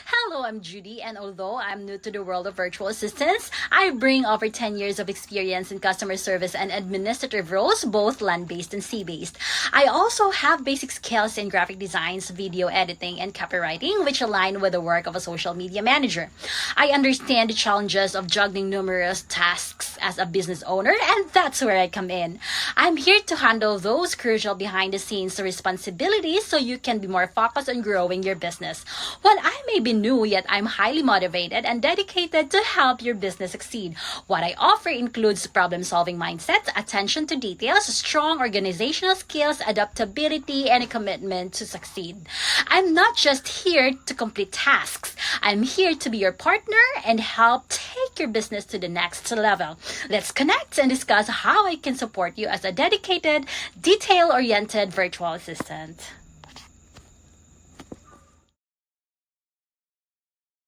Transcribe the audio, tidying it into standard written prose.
Hello, I'm Judy, and although I'm new to the world of virtual assistants, I bring over 10 years of experience in customer service and administrative roles, both land-based and sea-based. I also have basic skills in graphic designs, video editing, and copywriting, which align with the work of a social media manager. I understand the challenges of juggling numerous tasks as a business owner, and that's where I come in. I'm here to handle those crucial behind-the-scenes responsibilities so you can be more focused on growing your business. While I may be new, yet I'm highly motivated and dedicated to help your business succeed. What I offer includes problem-solving mindset, attention to details, strong organizational skills, adaptability, and a commitment to succeed. I'm not just here to complete tasks. I'm here to be your partner and help take your business to the next level. Let's connect and discuss how I can support you as a dedicated, detail-oriented virtual assistant.